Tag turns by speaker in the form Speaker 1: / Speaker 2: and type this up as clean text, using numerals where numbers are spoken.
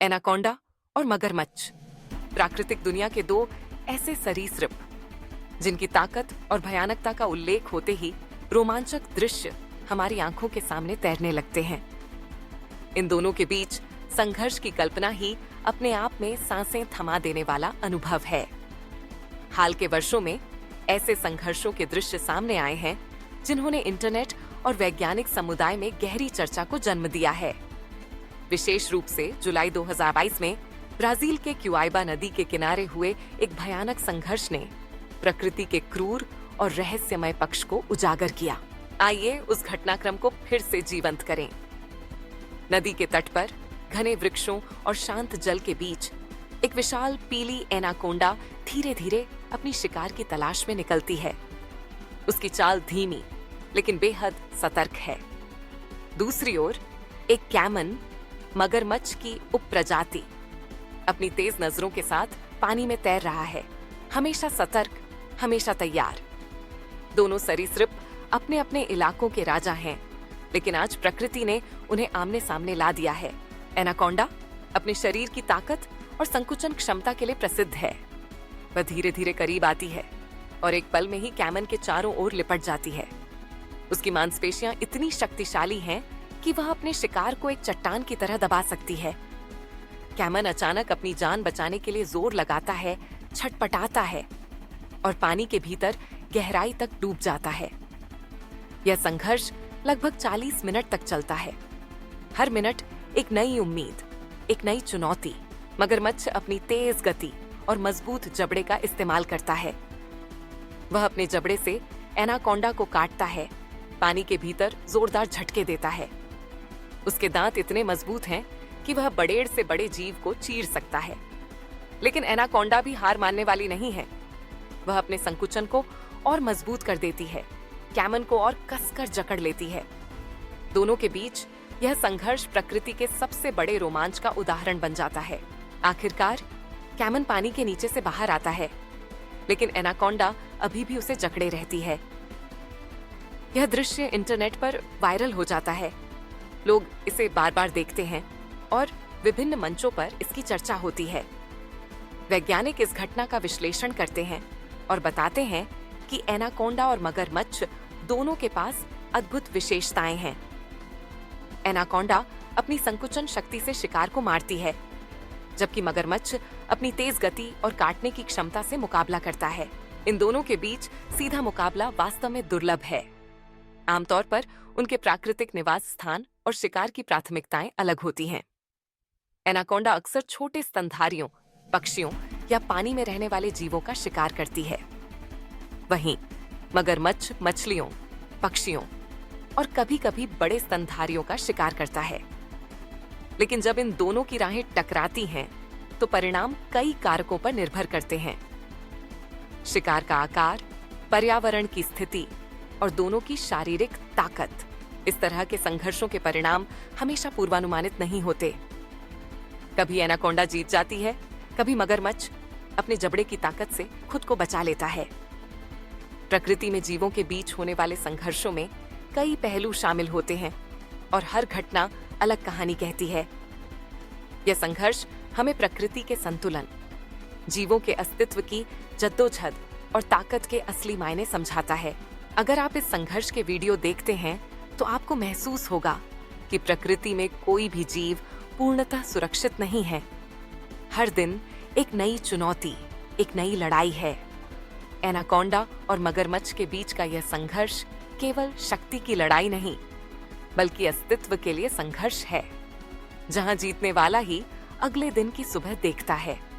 Speaker 1: Anaconda और मगरमच्छ प्राकृतिक दुनिया के दो ऐसे सरीसृप जिनकी ताकत और भयानकता का उल्लेख होते ही रोमांचक दृश्य हमारी आंखों के सामने तैरने लगते हैं। इन दोनों के बीच संघर्ष की कल्पना ही अपने आप में सांसें थमा देने वाला अनुभव है। हाल के वर्षों में ऐसे संघर्षों के दृश्य सामने आए हैं जिन्होंने इंटरनेट और वैज्ञानिक समुदाय में गहरी चर्चा को जन्म दिया है। विशेष रूप से जुलाई 2022 में ब्राजील के क्यूआइबा नदी के किनारे हुए एक भयानक संघर्ष ने प्रकृति के क्रूर और रहस्यमय पक्ष को उजागर किया। आइए उस घटनाक्रम को फिर से जीवंत करें। नदी के तट पर घने वृक्षों और शांत जल के बीच एक विशाल पीली एनाकोंडा धीरे धीरे अपनी शिकार की तलाश में निकलती है। उसकी चाल धीमी लेकिन बेहद सतर्क है। दूसरी ओर एक कैमन मगरमच्छ की उपप्रजाति अपनी तेज नजरों के साथ पानी में तैर रहा है, हमेशा सतर्क, हमेशा तैयार। दोनों सरीसृप अपने अपने इलाकों के राजा हैं, लेकिन आज प्रकृति ने उन्हें आमने सामने ला दिया है। एनाकोंडा अपने शरीर की ताकत और संकुचन क्षमता के लिए प्रसिद्ध है। वह धीरे धीरे करीब आती है और एक पल में ही कैमन के चारों ओर लिपट जाती है। उसकी मांसपेशियां इतनी शक्तिशाली हैं कि वह अपने शिकार को एक चट्टान की तरह दबा सकती है। कैमन अचानक अपनी जान बचाने के लिए जोर लगाता है, छटपटाता है और पानी के भीतर गहराई तक डूब जाता है। यह संघर्ष लगभग 40 मिनट तक चलता है। हर मिनट एक नई उम्मीद, एक नई चुनौती। मगरमच्छ अपनी तेज गति और मजबूत जबड़े का इस्तेमाल करता है। वह अपने जबड़े से एनाकोंडा को काटता है, पानी के भीतर जोरदार झटके देता है। उसके दांत इतने मजबूत हैं कि वह बड़ेड़ से बड़े जीव को चीर सकता है। लेकिन एनाकोंडा भी हार मानने वाली नहीं है। वह अपने संकुचन को और मजबूत कर देती है, कैमन को और कसकर जकड़ लेती है। दोनों के बीच यह संघर्ष प्रकृति के सबसे बड़े रोमांच का उदाहरण बन जाता है। आखिरकार कैमन पानी के नीचे से बाहर आता है, लेकिन एनाकोंडा अभी भी उसे जकड़े रहती है। यह दृश्य इंटरनेट पर वायरल हो जाता है। लोग इसे बार बार देखते हैं और विभिन्न मंचों पर इसकी चर्चा होती है। वैज्ञानिक इस घटना का विश्लेषण करते हैं और बताते हैं कि एनाकोंडा और मगरमच्छ दोनों के पास अद्भुत विशेषताएं हैं। एनाकोंडा अपनी संकुचन शक्ति से शिकार को मारती है, जबकि मगरमच्छ अपनी तेज गति और काटने की क्षमता से मुकाबला करता है। इन दोनों के बीच सीधा मुकाबला वास्तव में दुर्लभ है। आमतौर पर उनके प्राकृतिक निवास स्थान और शिकार की प्राथमिकताएं अलग होती हैं। एनाकोंडा अक्सर छोटे स्तनधारियों, पक्षियों या पानी में रहने वाले जीवों का शिकार करती है। वहीं मगरमच्छ मछलियों, पक्षियों और कभी-कभी बड़े स्तनधारियों का शिकार करता है। लेकिन जब इन दोनों की राहें टकराती हैं, तो परिणाम कई कारकों पर निर्भर करते हैं। शिकार का आकार, पर्यावरण की स्थिति और दोनों की शारीरिक ताकत। इस तरह के संघर्षों के परिणाम हमेशा पूर्वानुमानित नहीं होते। कभी एनाकोंडा जीत जाती है, कभी मगरमच्छ अपने जबड़े की ताकत से खुद को बचा लेता है। प्रकृति में जीवों के बीच होने वाले संघर्षों में कई पहलू शामिल होते हैं और हर घटना अलग कहानी कहती है। यह संघर्ष हमें प्रकृति के संतुलन, जीवों के अस्तित्व की जद्दोजहद और ताकत के असली मायने समझाता है। अगर आप इस संघर्ष के वीडियो देखते हैं तो आपको महसूस होगा कि प्रकृति में कोई भी जीव पूर्णतः सुरक्षित नहीं है। हर दिन एक नई चुनौती, एक नई लड़ाई है। एनाकोंडा और मगरमच्छ के बीच का यह संघर्ष केवल शक्ति की लड़ाई नहीं, बल्कि अस्तित्व के लिए संघर्ष है, जहां जीतने वाला ही अगले दिन की सुबह देखता है।